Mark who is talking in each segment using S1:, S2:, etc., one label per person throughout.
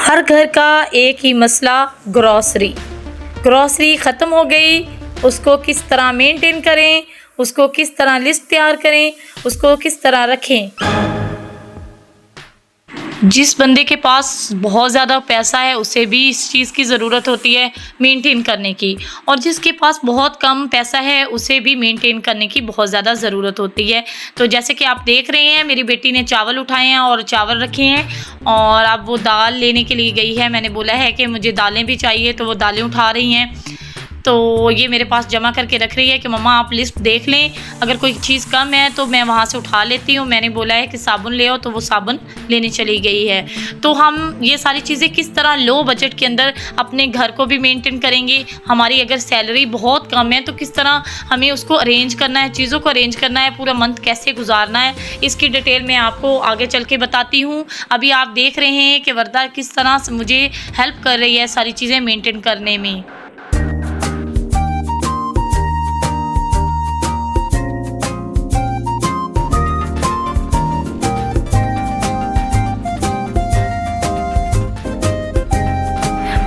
S1: हर घर का एक ही मसला ग्रॉसरी। ग्रॉसरी ख़त्म हो गई, उसको किस तरह मेंटेन करें, उसको किस तरह लिस्ट तैयार करें, उसको किस तरह रखें। जिस बंदे के पास बहुत ज़्यादा पैसा है उसे भी इस चीज़ की ज़रूरत होती है मेंटेन करने की, और जिसके पास बहुत कम पैसा है उसे भी मेंटेन करने की बहुत ज़्यादा ज़रूरत होती है। तो जैसे कि आप देख रहे हैं, मेरी बेटी ने चावल उठाए हैं और चावल रखे हैं, और अब वो दाल लेने के लिए गई है। मैंने बोला है कि मुझे दालें भी चाहिए, तो वो दालें उठा रही हैं। तो ये मेरे पास जमा करके रख रही है कि मम्मा आप लिस्ट देख लें, अगर कोई चीज़ कम है तो मैं वहाँ से उठा लेती हूँ। मैंने बोला है कि साबुन ले आओ, तो वो साबुन लेने चली गई है। तो हम ये सारी चीज़ें किस तरह लो बजट के अंदर अपने घर को भी मेंटेन करेंगे। हमारी अगर सैलरी बहुत कम है तो किस तरह हमें उसको अरेंज करना है, चीज़ों को अरेंज करना है, पूरा मंथ कैसे गुजारना है, इसकी डिटेल मैं आपको आगे चल के बताती हूँ। अभी आप देख रहे हैं कि वर्दा किस तरह से मुझे हेल्प कर रही है सारी चीज़ें मेंटेन करने में।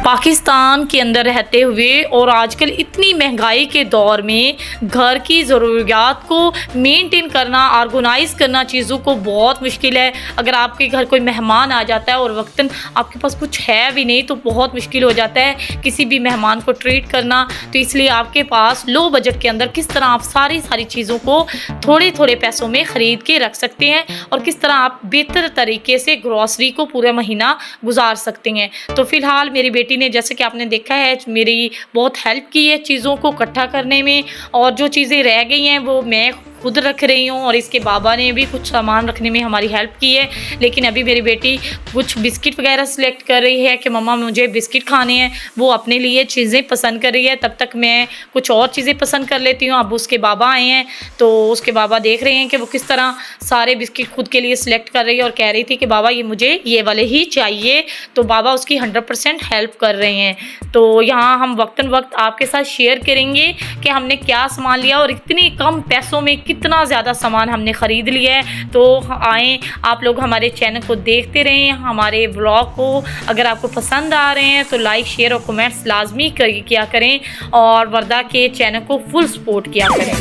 S1: पाकिस्तान के अंदर रहते हुए और आजकल इतनी महंगाई के दौर में घर की ज़रूरियात को मेंटेन करना, ऑर्गेनाइज करना चीज़ों को बहुत मुश्किल है। अगर आपके घर कोई मेहमान आ जाता है और वक्तन आपके पास कुछ है भी नहीं तो बहुत मुश्किल हो जाता है किसी भी मेहमान को ट्रीट करना। तो इसलिए आपके पास लो बजट के अंदर किस तरह आप सारी चीज़ों को थोड़े थोड़े पैसों में ख़रीद के रख सकते हैं और किस तरह आप बेहतर तरीके से ग्रॉसरी को पूरा महीना गुजार सकते हैं। तो फ़िलहाल मेरी बेटी ने, जैसे कि आपने देखा है, मेरी बहुत हेल्प की है चीज़ों को इकट्ठा करने में, और जो चीज़ें रह गई हैं वो मैं खुद रख रही हूँ, और इसके बाबा ने भी कुछ सामान रखने में हमारी हेल्प की है। लेकिन अभी मेरी बेटी कुछ बिस्किट वगैरह सिलेक्ट कर रही है कि मम्मा मुझे बिस्किट खाने हैं, वो अपने लिए चीज़ें पसंद कर रही है। तब तक मैं कुछ और चीज़ें पसंद कर लेती हूँ। अब उसके बाबा आए हैं तो उसके बाबा देख रहे हैं कि वो किस तरह सारे बिस्किट खुद के लिए सिलेक्ट कर रही है, और कह रही थी कि बाबा ये मुझे ये वाले ही चाहिए। तो बाबा उसकी 100% हेल्प कर रहे हैं। तो यहाँ हम वक्तन वक्त आपके साथ शेयर करेंगे कि हमने क्या सामान लिया और इतनी कम पैसों में कितना ज़्यादा सामान हमने ख़रीद लिया है। तो आएँ आप लोग हमारे चैनल को देखते रहें, हमारे ब्लॉग को अगर आपको पसंद आ रहे हैं तो लाइक, शेयर और कमेंट्स लाजमी किया करें, और वर्दा के चैनल को फुल सपोर्ट किया करें।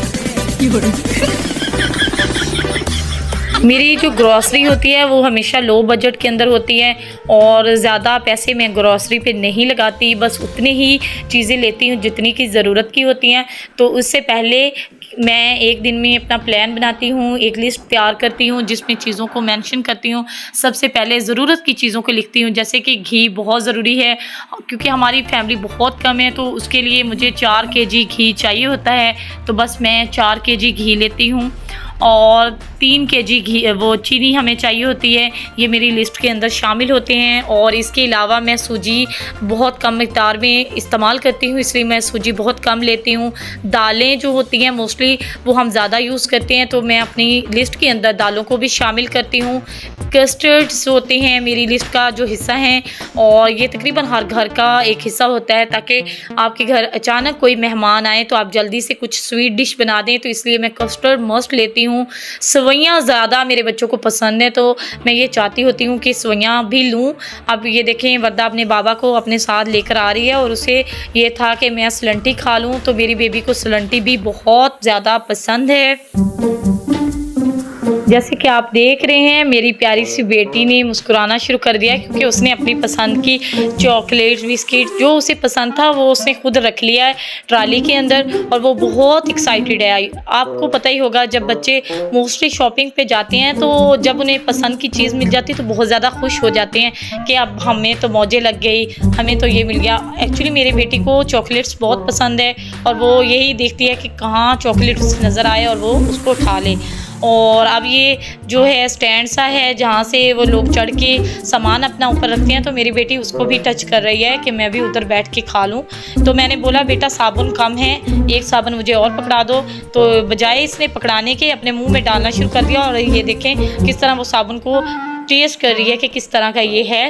S1: मेरी जो ग्रॉसरी होती है वो हमेशा लो बजट के अंदर होती है, और ज़्यादा पैसे मैं ग्रॉसरी पे नहीं लगाती, बस उतनी ही चीज़ें लेती हूँ जितनी की ज़रूरत की होती हैं। तो उससे पहले मैं एक दिन में अपना प्लान बनाती हूँ, एक लिस्ट तैयार करती हूँ जिसमें चीज़ों को मेंशन करती हूँ। सबसे पहले ज़रूरत की चीज़ों को लिखती हूँ, जैसे कि घी बहुत ज़रूरी है क्योंकि हमारी फैमिली बहुत कम है, तो उसके लिए मुझे 4 kg घी चाहिए होता है। तो बस मैं 4 kg घी लेती हूँ, और 3 kg घी वो चीनी हमें चाहिए होती है। ये मेरी लिस्ट के अंदर शामिल होते हैं। और इसके अलावा मैं सूजी बहुत कम मिक़दार में इस्तेमाल करती हूँ, इसलिए मैं सूजी बहुत कम लेती हूँ। दालें जो होती हैं मोस्टली वो हम ज़्यादा यूज़ करते हैं, तो मैं अपनी लिस्ट के अंदर दालों को भी शामिल करती हूँ। कस्टर्ड्स होते हैं मेरी लिस्ट का जो हिस्सा हैं, और ये तकरीबन हर घर का एक हिस्सा होता है, ताकि आपके घर अचानक कोई मेहमान आए तो आप जल्दी से कुछ स्वीट डिश बना दें। तो इसलिए मैं कस्टर्ड मस्ट लेती हूँ। सेवइयाँ ज़्यादा मेरे बच्चों को पसंद है, तो मैं ये चाहती होती हूँ कि सेवइयाँ भी लूँ। अब ये देखें, वर्दा अपने बाबा को अपने साथ लेकर आ रही है, और उसे ये था कि मैं सलंटी खा लूँ। तो मेरी बेबी को सलंटी भी बहुत ज़्यादा पसंद है। जैसे कि आप देख रहे हैं, मेरी प्यारी सी बेटी ने मुस्कुराना शुरू कर दिया क्योंकि उसने अपनी पसंद की चॉकलेट, बिस्किट जो उसे पसंद था वो उसने खुद रख लिया है ट्राली के अंदर, और वो बहुत एक्साइटेड है। आपको पता ही होगा, जब बच्चे मोस्टली शॉपिंग पे जाते हैं तो जब उन्हें पसंद की चीज़ मिल जाती है तो बहुत ज़्यादा खुश हो जाते हैं कि अब हमें तो मौजे लग गई, हमें तो ये मिल गया। एक्चुअली मेरी बेटी को चॉकलेट्स बहुत पसंद है, और वो यही देखती है कि कहाँ चॉकलेट्स नज़र आए और वो उसको उठा ले। और अब ये जो है स्टैंड सा है जहाँ से वो लोग चढ़ के सामान अपना ऊपर रखते हैं, तो मेरी बेटी उसको भी टच कर रही है कि मैं भी उधर बैठ के खा लूँ। तो मैंने बोला बेटा साबुन कम है, एक साबुन मुझे और पकड़ा दो। तो बजाय इसने पकड़ाने के अपने मुंह में डालना शुरू कर दिया, और ये देखें किस तरह वो साबुन को टेस्ट कर रही है कि किस तरह का ये है।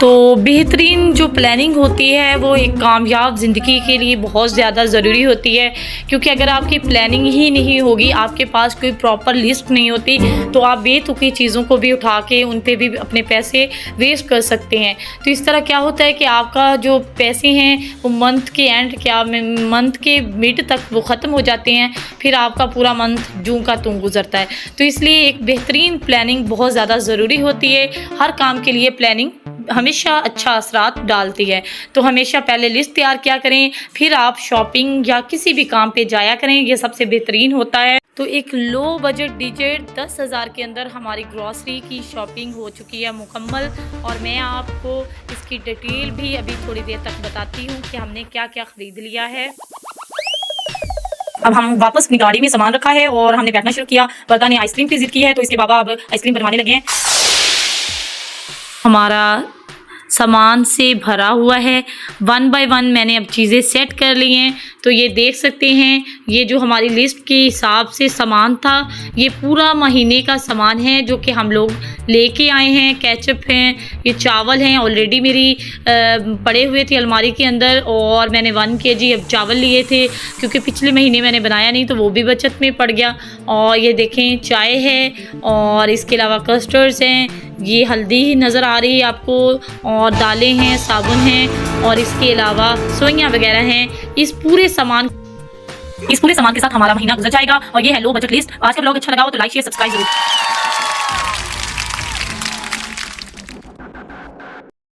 S1: तो बेहतरीन जो प्लानिंग होती है वो एक कामयाब ज़िंदगी के लिए बहुत ज़्यादा ज़रूरी होती है, क्योंकि अगर आपकी प्लानिंग ही नहीं होगी, आपके पास कोई प्रॉपर लिस्ट नहीं होती, तो आप बेतुकी चीज़ों को भी उठा के उन पे भी अपने पैसे वेस्ट कर सकते हैं। तो इस तरह क्या होता है कि आपका जो पैसे हैं वो मंथ के एंड मंथ के मिड तक वो ख़त्म हो जाते हैं, फिर आपका पूरा मंथ जूं का त्यों गुजरता है। तो इसलिए एक बेहतरीन प्लानिंग बहुत ज़्यादा ज़रूरी होती है। हर काम के लिए प्लानिंग हमेशा अच्छा असरात डालती है। तो हमेशा पहले लिस्ट तैयार किया करें, फिर आप शॉपिंग या किसी भी काम पे जाया करें, ये सबसे बेहतरीन होता है। तो एक लो बजट डिजिट 10,000 के अंदर हमारी ग्रॉसरी की शॉपिंग हो चुकी है मुकम्मल, और मैं आपको इसकी डिटेल भी अभी थोड़ी देर तक बताती हूँ कि हमने क्या क्या ख़रीद लिया है। अब हम वापस अपनी गाड़ी में सामान रखा है और हमने बैठना शुरू किया। वर्दा ने आइसक्रीम की जिद की है, तो इसके बाबा अब आइसक्रीम बनवाने लगे हैं। हमारा सामान से भरा हुआ है, 1 बाय 1 मैंने अब चीज़ें सेट कर ली हैं। तो ये देख सकते हैं, ये जो हमारी लिस्ट के हिसाब से सामान था, ये पूरा महीने का सामान है जो कि हम लोग लेके आए हैं। केचप हैं, ये चावल हैं, ऑलरेडी मेरी पड़े हुए थे अलमारी के अंदर, और मैंने 1 kg अब चावल लिए थे क्योंकि पिछले महीने मैंने बनाया नहीं, तो वो भी बचत में पड़ गया। और ये देखें चाय है, और इसके अलावा कस्टर्ड्स हैं, ये हल्दी नज़र आ रही है आपको, और दालें हैं, साबुन हैं, और इसके अलावा सोइयाँ वगैरह हैं। इस पूरे सामान के साथ हमारा महीना गुजर जाएगा। और ये है लो बजट लिस्ट। आज का ब्लॉग अच्छा लगा हो तो लाइक शेयर सब्सक्राइब जरूर।